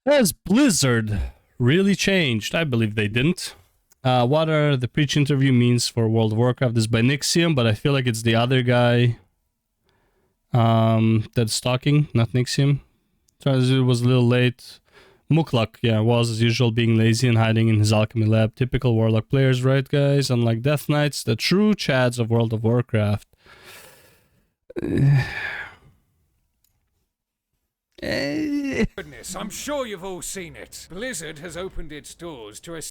Has Blizzard really changed? I believe they didn't. What are the preach interview means for World of Warcraft? This is by Nixxiom, but I feel like it's the other guy that's talking, not Nixxiom. It was a little late. Moocluck, yeah, was as usual being lazy and hiding in his alchemy lab. Typical Warlock players, right, guys? Unlike Death Knights, the true chads of World of Warcraft. Goodness, I'm sure you've all seen it. Blizzard has opened its doors to a...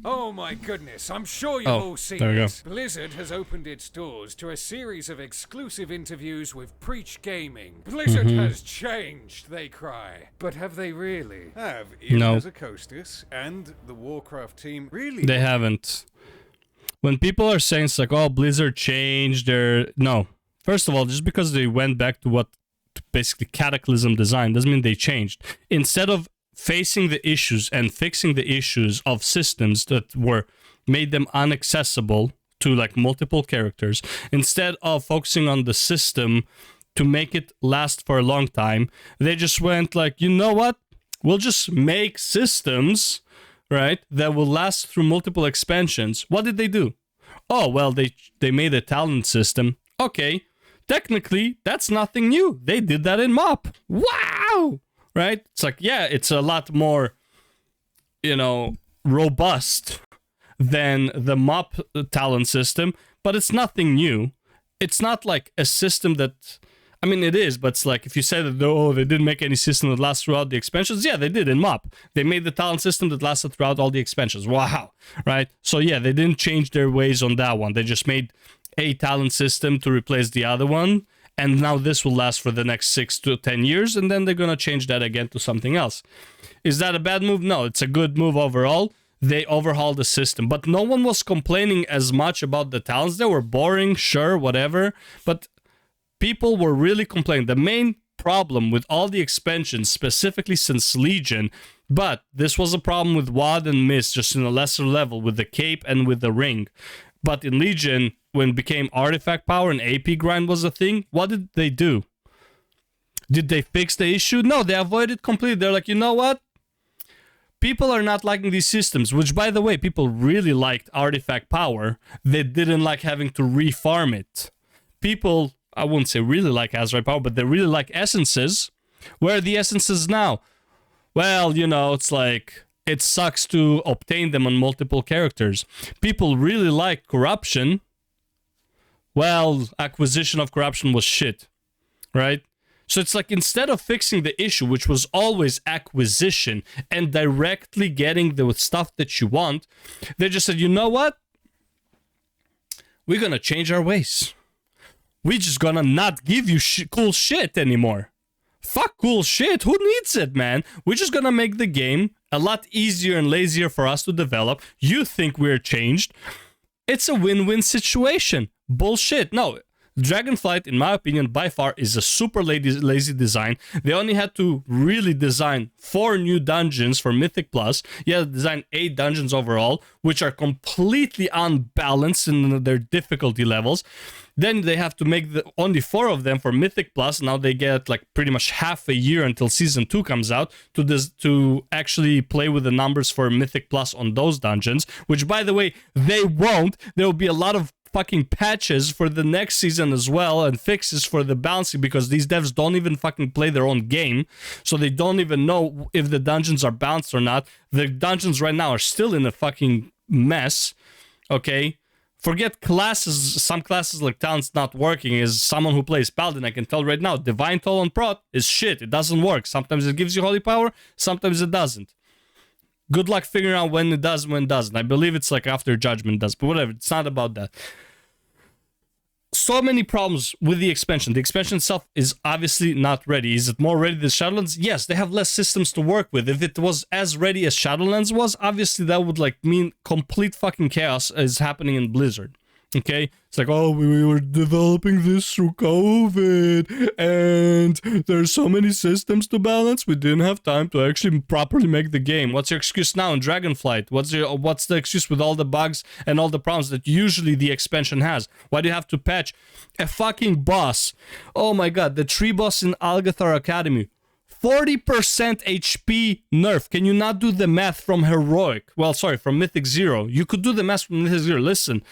Oh my goodness, I'm sure you've all seen it. Blizzard has opened its doors to a series of exclusive interviews with Preach Gaming. Blizzard has changed, they cry. But have they really? Have No. Zakostis and the Warcraft team really? They haven't. When people are saying it's like, oh, Blizzard changed their... No. First of all, just because they went back to what basically Cataclysm design doesn't mean they changed. Instead of facing the issues and fixing the issues of systems that were made them inaccessible to like multiple characters, instead of focusing on the system to make it last for a long time, they just went like, you know what? We'll just make systems, right, that will last through multiple expansions. What did they do? Oh, well, they made a talent system. Okay, technically, that's nothing new. They did that in MoP. Wow! Right? It's like, yeah, it's a lot more, robust than the MoP talent system, but it's nothing new. It's not like a system that... I mean, it is, but it's like, if you say that, oh, they didn't make any system that lasts throughout the expansions, yeah, they did in MoP. They made the talent system that lasted throughout all the expansions. Wow! Right? So yeah, they didn't change their ways on that one. They just made a talent system to replace the other one, and now this will last for the next 6 to 10 years, and then they're gonna change that again to something else. Is that a bad move? No, it's a good move overall. They overhauled the system, but no one was complaining as much about the talents. They were boring, sure, whatever, but people were really complaining. The main problem with all the expansions, specifically since Legion, but this was a problem with WoD and Mist, just in a lesser level, with the cape and with the ring. But in Legion, when it became artifact power and AP grind was a thing, what did they do? Did they fix the issue? No, they avoided completely. They're like, you know what? People are not liking these systems, which, by the way, people really liked artifact power. They didn't like having to refarm it. People, I wouldn't say really like Azrael power, but they really like essences. Where are the essences now? Well, it's like... It sucks to obtain them on multiple characters. People really like corruption. Well, acquisition of corruption was shit, right? So it's like, instead of fixing the issue, which was always acquisition and directly getting the stuff that you want, they just said, you know what? We're gonna change our ways. We're just gonna not give you cool shit anymore. Fuck cool shit. Who needs it, man? We're just gonna make the game a lot easier and lazier for us to develop. You think we're changed. It's a win-win situation. Bullshit. No, Dragonflight, in my opinion, by far is a super lazy design. They only had to really design 4 new dungeons for Mythic Plus. Yeah, design 8 dungeons overall, which are completely unbalanced in their difficulty levels. Then they have to make only 4 of them for Mythic Plus. Now they get like pretty much half a year until Season 2 comes out to actually play with the numbers for Mythic Plus on those dungeons, which, by the way, they won't. There will be a lot of fucking patches for the next season as well, and fixes for the balancing, because these devs don't even fucking play their own game, so they don't even know if the dungeons are balanced or not. The dungeons right now are still in a fucking mess, okay? Forget classes. Some classes like talents not working. Is someone who plays Paladin, I can tell right now, Divine Toll on Prot is shit. It doesn't work. Sometimes it gives you Holy Power, sometimes it doesn't. Good luck figuring out when it does, when it doesn't. I believe it's like after Judgment does, but whatever. It's not about that. So many problems with the expansion. The expansion itself is obviously not ready. Is it more ready than Shadowlands? Yes, they have less systems to work with. If it was as ready as Shadowlands was, obviously that would like mean complete fucking chaos is happening in Blizzard. Okay? It's like, oh, we were developing this through COVID, and there's so many systems to balance, we didn't have time to actually properly make the game. What's your excuse now in Dragonflight? What's the excuse with all the bugs and all the problems that usually the expansion has? Why do you have to patch a fucking boss? Oh my god, the tree boss in Algathar Academy. 40% HP nerf. Can you not do the math from heroic? Well, sorry, from Mythic 0. You could do the math from Mythic 0. Listen,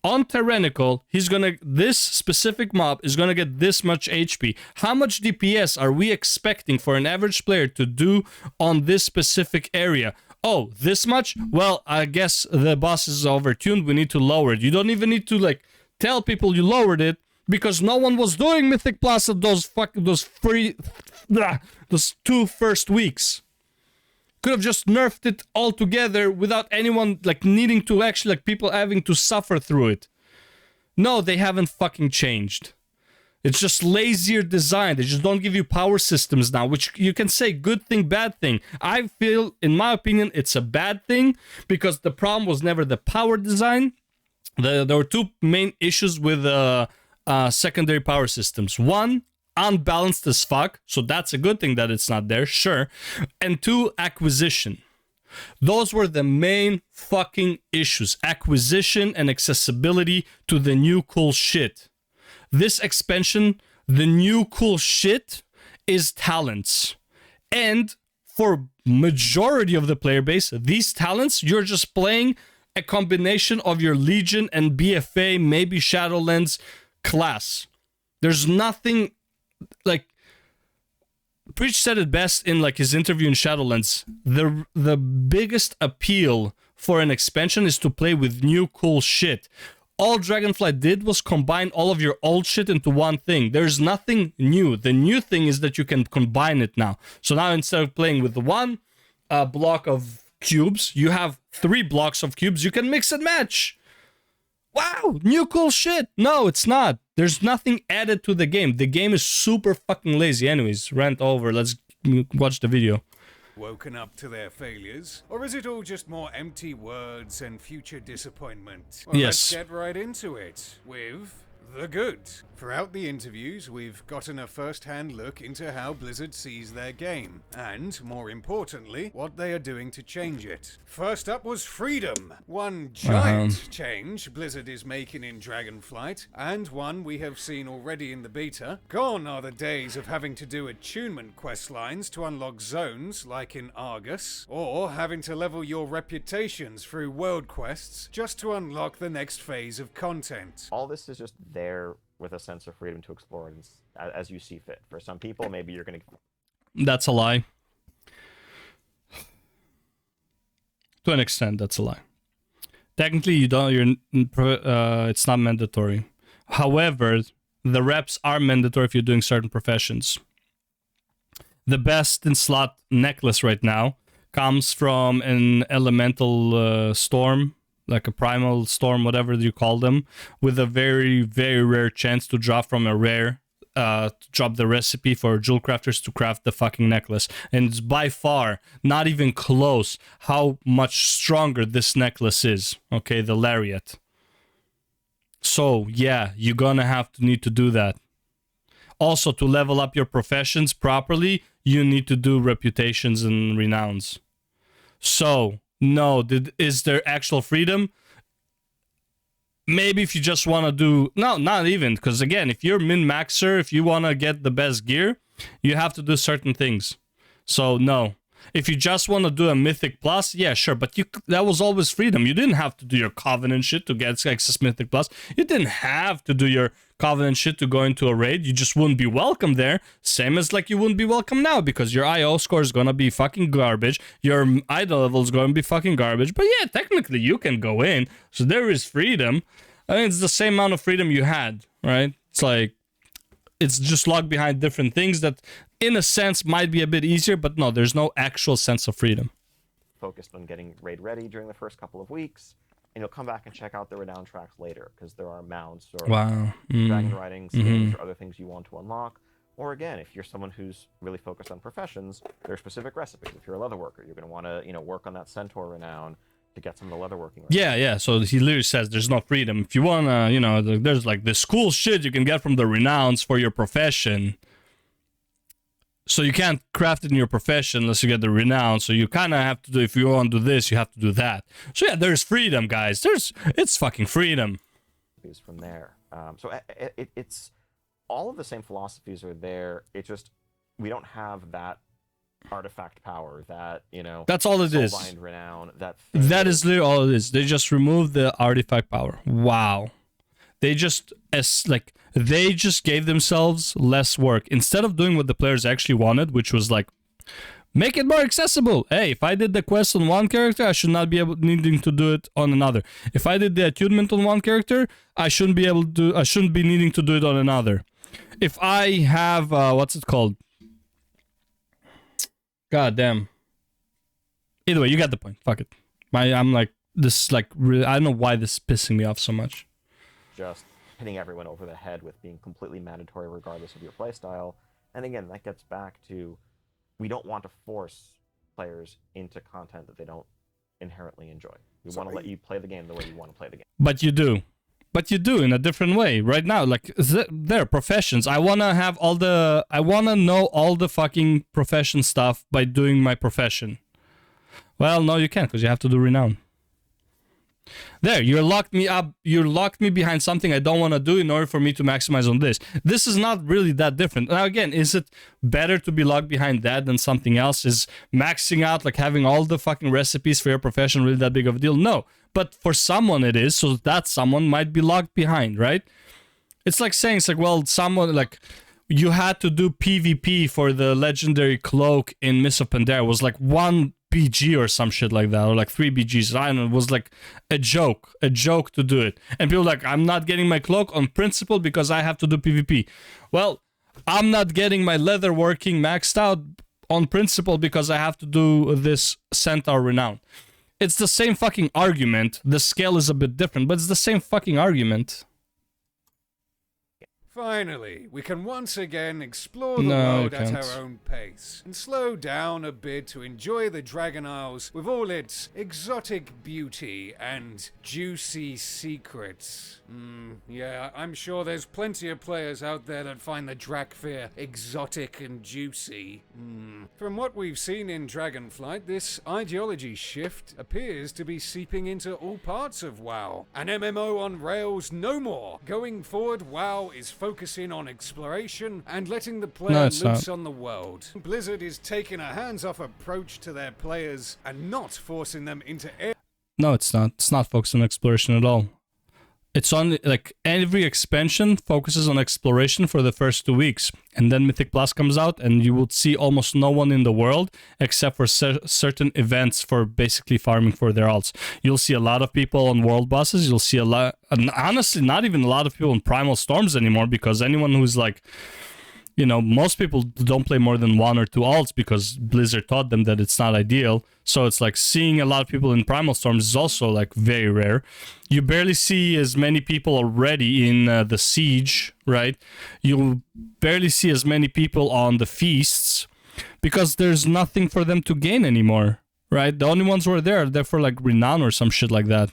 on Tyrannical, this specific mob is gonna get this much HP. How much DPS are we expecting for an average player to do on this specific area? Oh, this much? Well, I guess the boss is overtuned. We need to lower it. You don't even need to, like, tell people you lowered it, because no one was doing Mythic Plus at those 2 first weeks. Could have just nerfed it altogether without anyone, like, needing to actually, like, people having to suffer through it. No, they haven't fucking changed. It's just lazier design. They just don't give you power systems now, which you can say good thing, bad thing. I feel, in my opinion, it's a bad thing, because the problem was never the power design. There were 2 main issues with secondary power systems. 1, unbalanced as fuck, so that's a good thing that it's not there, sure. And 2, acquisition. Those were the main fucking issues. Acquisition and accessibility to the new cool shit. This expansion, the new cool shit, is talents. And for majority of the player base, these talents, you're just playing a combination of your Legion and BFA, maybe Shadowlands class. There's nothing, like, Preach said it best in, like, his interview in Shadowlands. The biggest appeal for an expansion is to play with new cool shit. All Dragonflight did was combine all of your old shit into one thing. There's nothing new. The new thing is that you can combine it now. So now, instead of playing with 1 block of cubes, you have 3 blocks of cubes. You can mix and match. Wow, new cool shit. No, it's not. There's nothing added to the game. The game is super fucking lazy. Anyways, rant over. Let's watch the video. Woken up to their failures? Or is it all just more empty words and future disappointment? Well, yes. Let's get right into it with the good. Throughout the interviews, we've gotten a first-hand look into how Blizzard sees their game, and, more importantly, what they are doing to change it. First up was freedom. One giant change Blizzard is making in Dragonflight, and one we have seen already in the beta. Gone are the days of having to do attunement questlines to unlock zones, like in Argus, or having to level your reputations through world quests just to unlock the next phase of content. All this is just there with a sense of freedom to explore it as you see fit. For some people, maybe you're going to... That's a lie. To an extent, that's a lie. Technically, it's not mandatory. However, the reps are mandatory if you're doing certain professions. The best in slot necklace right now comes from an elemental storm, like a primal storm, whatever you call them, with a very, very rare chance to drop from a rare, to drop the recipe for jewel crafters to craft the fucking necklace. And it's by far not even close how much stronger this necklace is. Okay, the lariat. So yeah, you're gonna have to need to do that. Also, to level up your professions properly, you need to do reputations and renowns. So no, is there actual freedom? Maybe if you just want to do... No, not even. Because again, if you're min-maxer, if you want to get the best gear, you have to do certain things. So no. If you just want to do a Mythic Plus, yeah, sure. But that was always freedom. You didn't have to do your Covenant shit to get access Mythic Plus. You didn't have to do your Covenant shit to go into a raid. You just wouldn't be welcome there. Same as like you wouldn't be welcome now, because your IO score is gonna be fucking garbage. Your idol level is gonna be fucking garbage. But yeah, technically you can go in. So there is freedom. I mean, it's the same amount of freedom you had, right? It's like, it's just locked behind different things that, in a sense, might be a bit easier, but no, there's no actual sense of freedom. Focused on getting raid ready during the first couple of weeks, and you'll come back and check out the renown tracks later, because there are mounts or dragon riding skins or other things you want to unlock. Or again, if you're someone who's really focused on professions, there are specific recipes. If you're a leather worker, you're going to want to, work on that centaur renown to get some of the leather working. Yeah. So he literally says there's no freedom. If you want to, there's like this cool shit you can get from the renowns for your profession. So you can't craft it in your profession unless you get the renown. So you kind of have to do, if you want to do this, you have to do that. So yeah, there's freedom, guys. It's fucking freedom. From there. So it's all of the same philosophies are there. It's just, we don't have that artifact power, that, you know, that's all it is. Soulbind renown, that is literally all it is. They just removed the artifact power. Wow. They just gave themselves less work instead of doing what the players actually wanted, which was like, make it more accessible. Hey, if I did the quest on one character, I should not be needing to do it on another. If I did the attunement on one character, I shouldn't be needing to do it on another. If I have what's it called? God damn. Either way, you got the point. Fuck it. I'm like, this, like, really, I don't know why this is pissing me off so much. Just hitting everyone over the head with being completely mandatory regardless of your playstyle. And again, that gets back to, we don't want to force players into content that they don't inherently enjoy. We want to let you play the game the way you want to play the game. But you do. But you do in a different way. Right now, like, they're professions. I want to know all the fucking profession stuff by doing my profession. Well, no, you can't, because you have to do renown. There, you locked me up. You locked me behind something I don't want to do in order for me to maximize on this. This is not really that different. Now, again, is it better to be locked behind that than something else? Is maxing out, like having all the fucking recipes for your profession, really that big of a deal? No. But for someone it is, so that someone might be locked behind, right? It's like saying, it's like, well, someone, like, you had to do PvP for the legendary cloak in Mists of Pandaria. It was like 1 BG or some shit like that, or like 3 BGs. I don't know. It was like a joke to do it. And people were like, I'm not getting my cloak on principle because I have to do PvP. Well, I'm not getting my leather working maxed out on principle because I have to do this Centaur Renown. It's the same fucking argument. The scale is a bit different, but it's the same fucking argument. Finally, we can once again explore the world at our own pace and slow down a bit to enjoy the Dragon Isles with all its exotic beauty and juicy secrets. Yeah, I'm sure there's plenty of players out there that find the Drakfir exotic and juicy. From what we've seen in Dragonflight, this ideology shift appears to be seeping into all parts of WoW. An MMO on rails no more. Going forward, WoW is focusing on exploration and letting the player loose on the world. Blizzard is taking a hands-off approach to their players and not forcing them into air. No, it's not. It's not focused on exploration at all. It's on, like, every expansion focuses on exploration for the first 2 weeks, and then Mythic Plus comes out, and you would see almost no one in the world except for certain events for basically farming for their alts. You'll see a lot of people on world bosses. You'll see a lot, and honestly, not even a lot of people in Primal Storms anymore, because anyone who's like, you know, most people don't play more than 1 or 2 alts because Blizzard taught them that it's not ideal. So it's like seeing a lot of people in Primal Storms is also like very rare. You barely see as many people already in the Siege, right? You barely see as many people on the Feasts because there's nothing for them to gain anymore, right? The only ones who are there for like renown or some shit like that.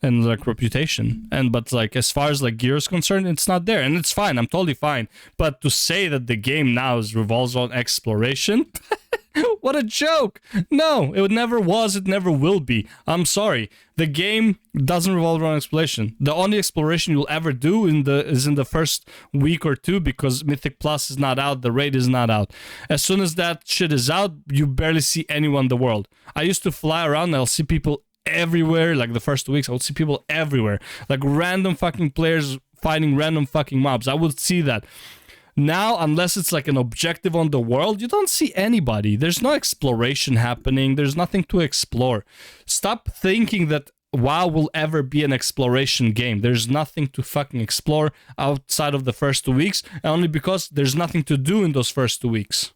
And like reputation, but like as far as like gear is concerned, it's not there, and it's fine. I'm totally fine. But to say that the game now revolves on exploration, what a joke! No, it never was. It never will be. I'm sorry. The game doesn't revolve around exploration. The only exploration you'll ever do is in the first week or 2 because Mythic Plus is not out. The raid is not out. As soon as that shit is out, you barely see anyone in the world. I used to fly around and I'll see people everywhere. Like the first 2 weeks, I would see people everywhere, like random fucking players fighting random fucking mobs. I would see that. Now, unless it's like an objective on the world, you don't see anybody. There's no exploration happening. There's nothing to explore. Stop thinking that WoW will ever be an exploration game. There's nothing to fucking explore outside of the first 2 weeks, only because there's nothing to do in those first 2 weeks.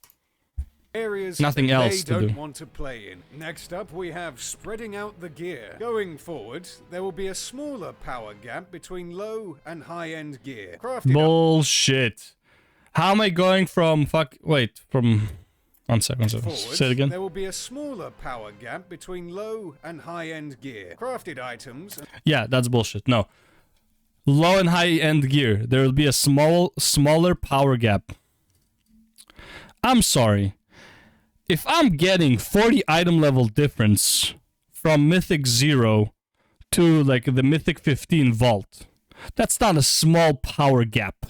Areas nothing else they don't want to play in. Next up, we have spreading out the gear. Going forward, there will be a smaller power gap between low and high-end gear. Bullshit. How am I going from one second. Say it again. There will be a smaller power gap between low and high-end gear. Crafted items. Yeah, that's bullshit. No. Low and high-end gear. There will be a smaller power gap. I'm sorry. If I'm getting 40 item level difference from Mythic 0 to like the Mythic 15 vault, that's not a small power gap.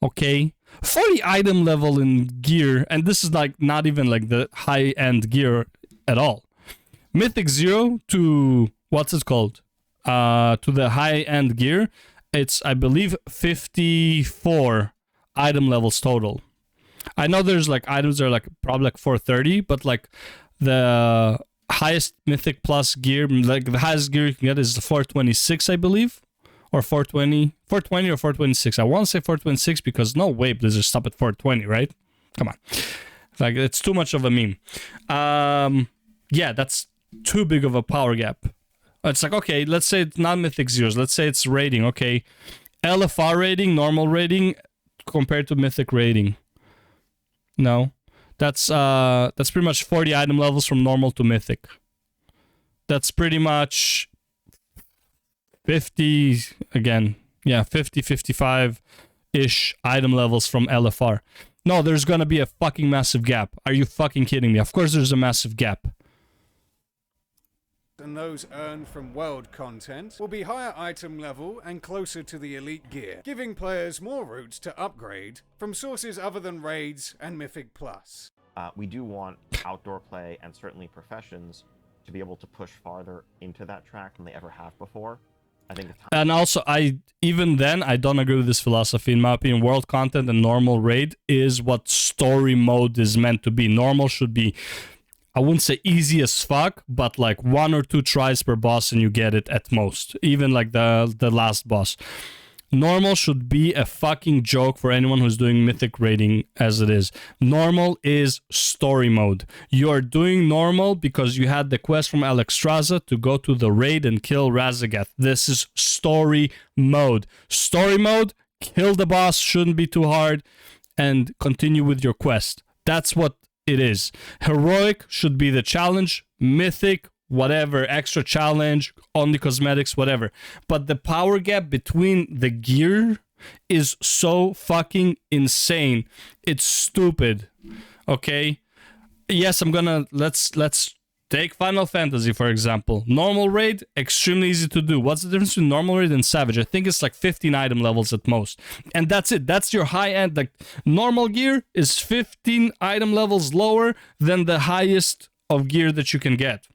Okay? 40 item level in gear, and this is like not even like the high-end gear at all. Mythic 0 to, what's it called? To the high-end gear, it's, I believe, 54 item levels total. I know there's like items that are like probably like 430, but like the highest Mythic Plus gear, like the highest gear you can get is 426, I believe. Or 420 or 426. I want to say 426 because no way Blizzard stop at 420, right? Come on. Like, it's too much of a meme. Yeah, that's too big of a power gap. It's like, okay, let's say it's not Mythic Zeros. Let's say it's rating, okay. LFR rating, normal rating, compared to Mythic rating. No. That's pretty much 40 item levels from normal to Mythic. That's pretty much 50, again, yeah, 50, 55-ish item levels from LFR. No, there's gonna be a fucking massive gap. Are you fucking kidding me? Of course there's a massive gap. And those earned from world content will be higher item level and closer to the elite gear, giving players more routes to upgrade from sources other than raids and Mythic Plus. We do want outdoor play and certainly professions to be able to push farther into that track than they ever have before. I think and also, even then, I don't agree with this philosophy. In my opinion, world content and normal raid is what story mode is meant to be. Normal should be, I wouldn't say easy as fuck, but like 1 or 2 tries per boss and you get it at most. Even like the last boss. Normal should be a fucking joke for anyone who's doing Mythic raiding as it is. Normal is story mode. You are doing normal because you had the quest from Alexstrasza to go to the raid and kill Razagath. This is story mode. Story mode, kill the boss, shouldn't be too hard, and continue with your quest. That's what it is. Heroic should be the challenge. Mythic, whatever, extra challenge, only cosmetics, whatever. But the power gap between the gear is so fucking insane. It's stupid. Okay? Yes, I'm gonna, let's take Final Fantasy, for example. Normal raid, extremely easy to do. What's the difference between normal raid and Savage? I think it's like 15 item levels at most. And that's it. That's your high end. Like, normal gear is 15 item levels lower than the highest of gear that you can get.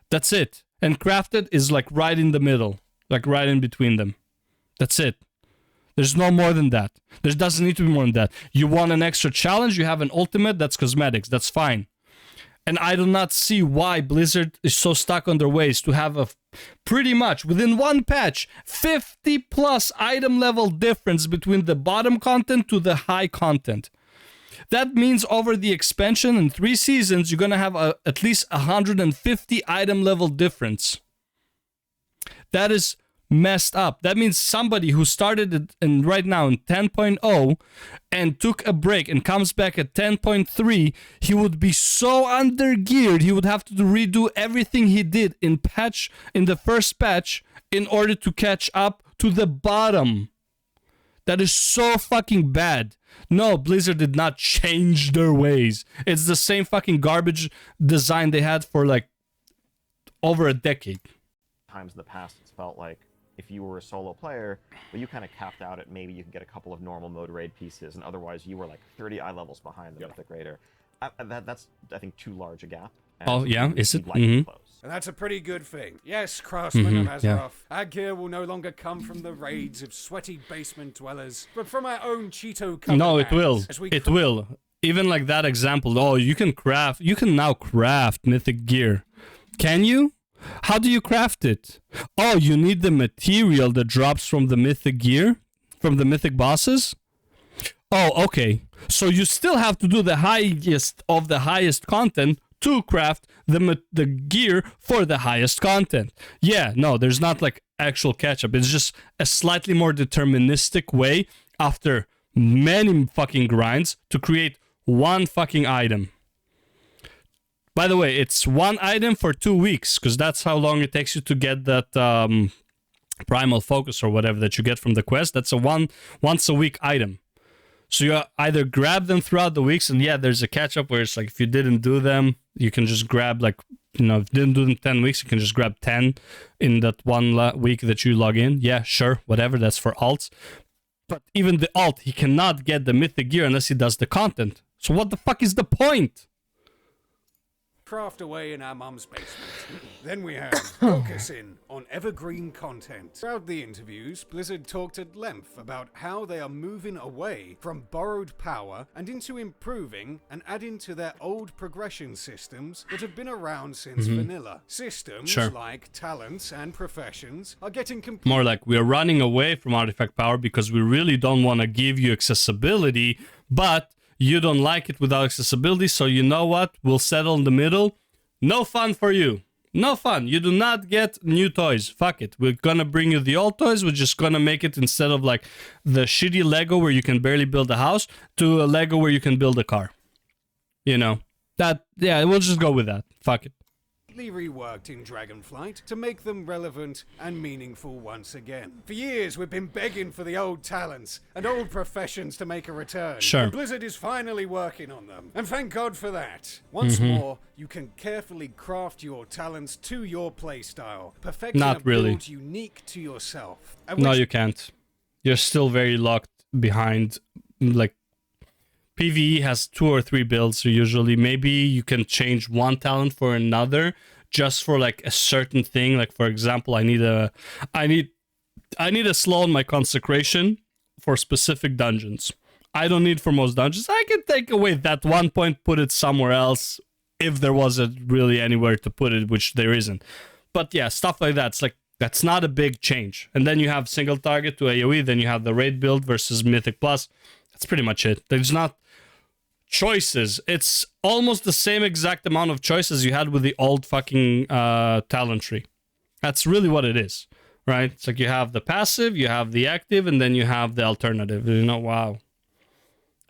That's it. And crafted is like right in the middle. Like right in between them. That's it. There's no more than that. There doesn't need to be more than that. You want an extra challenge, you have an ultimate, that's cosmetics. That's fine. And I do not see why Blizzard is so stuck on their ways to have a pretty much, within one patch, 50 plus item level difference between the bottom content to the high content. That means over the expansion in 3 seasons, you're going to have at least 150 item level difference. That is messed up. That means somebody who started it right now in 10.0 and took a break and comes back at 10.3, he would be so undergeared, he would have to redo everything he did in the first patch in order to catch up to the bottom. That is so fucking bad. No, Blizzard did not change their ways. It's the same fucking garbage design they had for like over a decade. Times in the past, it's felt like if you were a solo player, but you kind of capped out at maybe you can get a couple of normal mode raid pieces, and otherwise you were like 30 eye levels behind the Mythic Raider. That's, I think, too large a gap. Oh, yeah? Is it? And that's a pretty good thing. Yes, Craftsman and Azeroth. Our gear will no longer come from the raids of sweaty basement dwellers, but from our own Cheeto covered No, it will. lands, It will. Even like that example. Oh, you can now craft Mythic gear. Can you? How do you craft it? Oh, you need the material that drops from the Mythic gear? From the Mythic bosses? Oh, okay. So you still have to do the highest of the highest content to craft the gear for the highest content. Yeah, no, there's not like actual catch-up. It's just a slightly more deterministic way after many fucking grinds to create one fucking item. By the way, it's one item for 2 weeks, because that's how long it takes you to get that primal focus or whatever that you get from the quest. That's a once a week item. So you either grab them throughout the weeks, and yeah, there's a catch-up where it's like if you didn't do them, you can just grab like, if you didn't do them 10 weeks, you can just grab 10 in that one week that you log in. Yeah, sure, whatever, that's for alts. But even the alt, he cannot get the mythic gear unless he does the content. So what the fuck is the point? Craft away in our mum's basement. Then we have focusing on evergreen content. Throughout the interviews, Blizzard talked at length about how they are moving away from borrowed power and into improving and adding to their old progression systems that have been around since vanilla. Systems like talents and professions are getting more like we're running away from artifact power because we really don't want to give you accessibility, but you don't like it without accessibility, so you know what? We'll settle in the middle. No fun for you. No fun. You do not get new toys. Fuck it. We're gonna bring you the old toys. We're just gonna make it, instead of like the shitty Lego where you can barely build a house, to a Lego where you can build a car. You know? That, yeah, we'll just go with that. Fuck it. Reworked in Dragonflight to make them relevant and meaningful once again. For years, we've been begging for the old talents and old professions to make a return. Sure. And Blizzard is finally working on them. And thank God for that. Once more, you can carefully craft your talents to your playstyle, perfecting a build unique to yourself. No, you can't. You're still very locked behind, like, PvE has 2 or 3 builds usually. Maybe you can change one talent for another just for like a certain thing. Like for example, I need a slow on my consecration for specific dungeons. I don't need for most dungeons. I can take away that 1 point, put it somewhere else if there wasn't really anywhere to put it, which there isn't. But yeah, stuff like that. It's like, that's not a big change. And then you have single target to AoE, then you have the raid build versus Mythic Plus. That's pretty much it. There's not choices. It's almost the same exact amount of choices you had with the old fucking talent tree. That's really what it is, right? It's like you have the passive, you have the active, and then you have the alternative. You know, wow.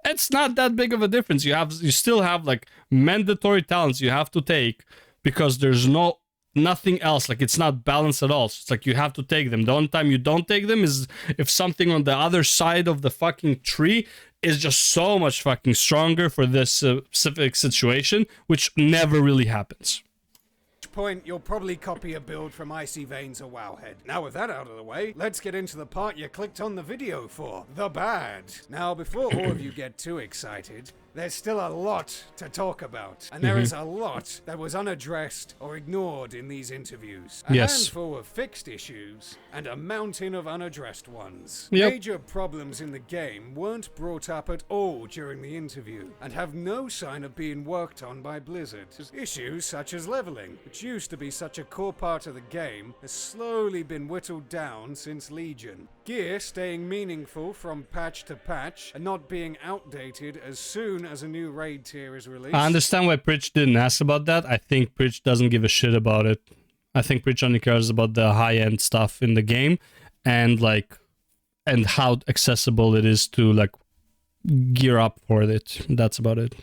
It's not that big of a difference. You still have like mandatory talents you have to take because there's nothing else. Like it's not balanced at all. So it's like you have to take them. The only time you don't take them is if something on the other side of the fucking tree is just so much fucking stronger for this specific situation, which never really happens. Point, you'll probably copy a build from Icy Veins or Wowhead. Now with that out of the way, let's get into the part you clicked on the video for, the bad. Now before all of you get too excited, there's still a lot to talk about, and there is a lot that was unaddressed or ignored in these interviews. A handful of fixed issues, and a mountain of unaddressed ones. Major problems in the game weren't brought up at all during the interview, and have no sign of being worked on by Blizzard. Issues such as leveling, which used to be such a core part of the game, has slowly been whittled down since Legion. Gear staying meaningful from patch to patch, and not being outdated as soon as a new raid tier is released. I understand why Pritch didn't ask about that. I think Pritch doesn't give a shit about it. I think Pritch only cares about the high-end stuff in the game and how accessible it is to like gear up for it. That's about it.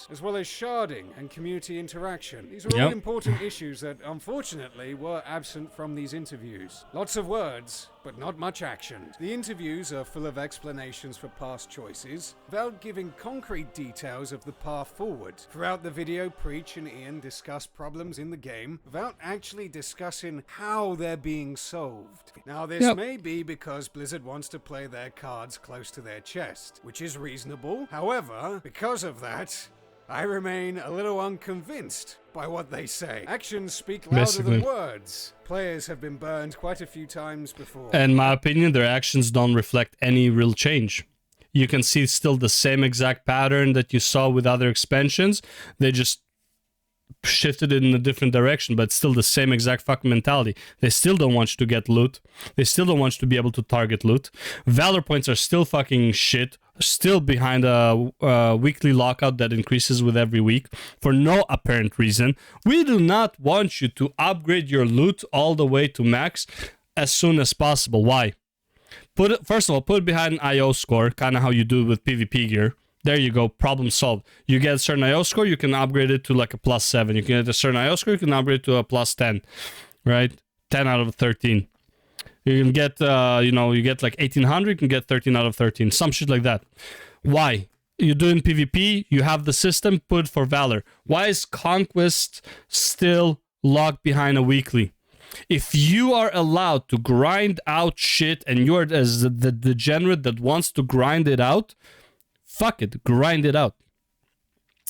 As well as sharding and community interaction. These are all important issues that, unfortunately, were absent from these interviews. Lots of words, but not much action. The interviews are full of explanations for past choices, without giving concrete details of the path forward. Throughout the video, Preach and Ian discuss problems in the game, without actually discussing how they're being solved. Now, this may be because Blizzard wants to play their cards close to their chest, which is reasonable. However, because of that, I remain a little unconvinced by what they say. Actions speak louder than words. Players have been burned quite a few times before. In my opinion, their actions don't reflect any real change. You can see still the same exact pattern that you saw with other expansions. They just shifted it in a different direction, but still the same exact fucking mentality. They still don't want you to get loot. They still don't want you to be able to target loot. Valor points are still fucking shit. Still behind a weekly lockout that increases with every week for no apparent reason. We do not want you to upgrade your loot all the way to max as soon as possible. Why? First of all, put it behind an IO score, kind of how you do with PvP gear. There you go, problem solved. You get a certain IO score, you can upgrade it to like a +7. You can get a certain IO score, you can upgrade it to a +10, right? 10 out of 13. You can get, you get like 1800, you can get 13 out of 13. Some shit like that. Why? You do in PvP, you have the system, put for Valor. Why is Conquest still locked behind a weekly? If you are allowed to grind out shit and you're as the degenerate that wants to grind it out, fuck it, grind it out.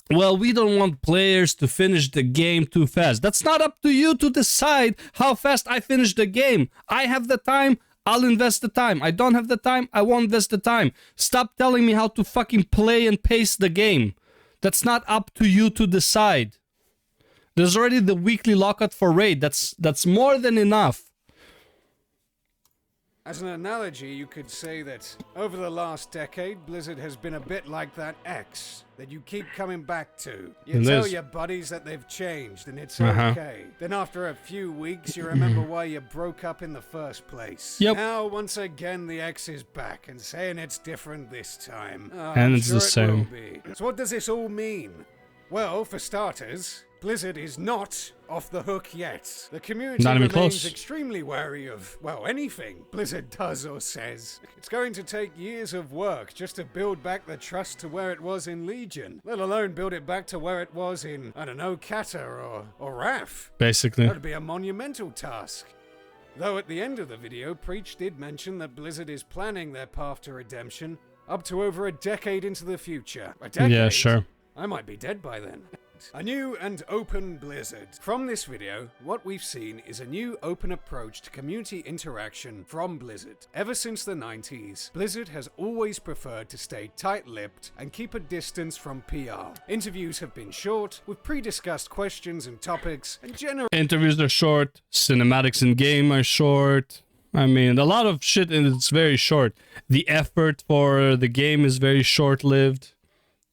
Well, we don't want players to finish the game too fast. That's not up to you to decide how fast I finish the game. I have the time, I'll invest the time. I don't have the time, I won't invest the time. Stop telling me how to fucking play and pace the game. That's not up to you to decide. There's already the weekly lockout for raid. That's more than enough. As an analogy, you could say that over the last decade, Blizzard has been a bit like that ex that you keep coming back to. You tell your buddies that they've changed and it's okay. Then after a few weeks, you remember why you broke up in the first place. Yep. Now, once again, the ex is back and saying it's different this time. And it's the same. So what does this all mean? Well, for starters, Blizzard is not off the hook yet. The community remains extremely wary of, well, anything Blizzard does or says. It's going to take years of work just to build back the trust to where it was in Legion, let alone build it back to where it was in, I don't know, Kata or Wrath. Basically. That'd be a monumental task. Though at the end of the video, Preach did mention that Blizzard is planning their path to redemption up to over a decade into the future. A decade? Yeah, sure. I might be dead by then. A new and open Blizzard. From this video, what we've seen is a new open approach to community interaction from Blizzard. Ever since the 90s, Blizzard has always preferred to stay tight-lipped and keep a distance from PR. Interviews have been short, with pre-discussed questions and topics, and interviews are short, cinematics in game are short. I mean, a lot of shit and it's very short. The effort for the game is very short-lived.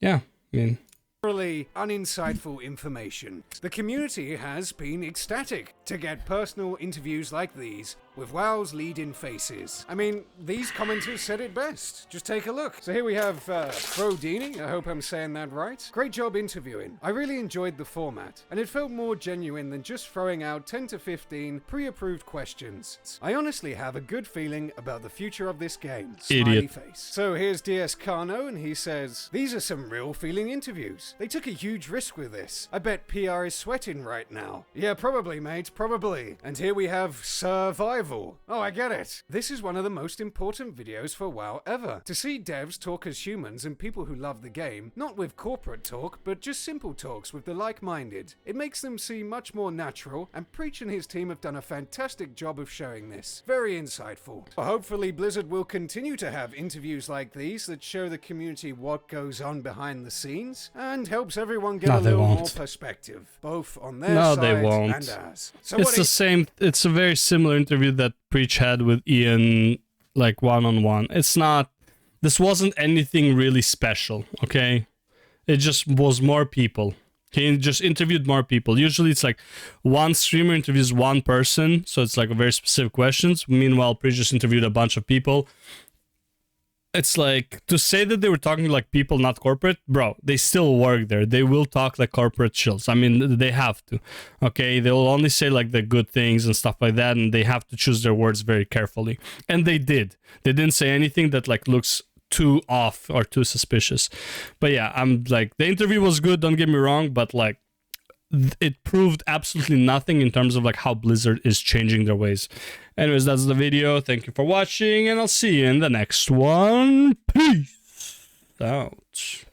Yeah, I mean... uninsightful information. The community has been ecstatic to get personal interviews like these with WoW's lead-in faces. I mean, these commenters said it best. Just take a look. So here we have Frodini, I hope I'm saying that right. Great job interviewing. I really enjoyed the format, and it felt more genuine than just throwing out 10 to 15 pre-approved questions. I honestly have a good feeling about the future of this game. Smiley face. So here's DS Carno, and he says, these are some real feeling interviews. They took a huge risk with this. I bet PR is sweating right now. Yeah, probably, mate, probably. And here we have Survival. Oh, I get it. This is one of the most important videos for WoW ever. To see devs talk as humans and people who love the game, not with corporate talk, but just simple talks with the like-minded. It makes them seem much more natural, and Preach and his team have done a fantastic job of showing this. Very insightful. Hopefully Blizzard will continue to have interviews like these that show the community what goes on behind the scenes, and helps everyone get a little more perspective, both on their side and ours. So it's the same, it's a very similar interview that Preach had with Ian, like one-on-one. It's not, this wasn't anything really special, okay? It just was more people. He just interviewed more people. Usually it's like one streamer interviews one person, so it's like a very specific questions. Meanwhile, Preach just interviewed a bunch of people. It's like, to say that they were talking like people, not corporate, bro, they still work there. They will talk like corporate chills. I mean, they have to, okay? They'll only say like the good things and stuff like that, and they have to choose their words very carefully. And they did. They didn't say anything that like looks too off or too suspicious. But yeah, I'm like, the interview was good, don't get me wrong, but like, it proved absolutely nothing in terms of like how Blizzard is changing their ways. Anyways, that's the video. Thank you for watching, and I'll see you in the next one. Peace out.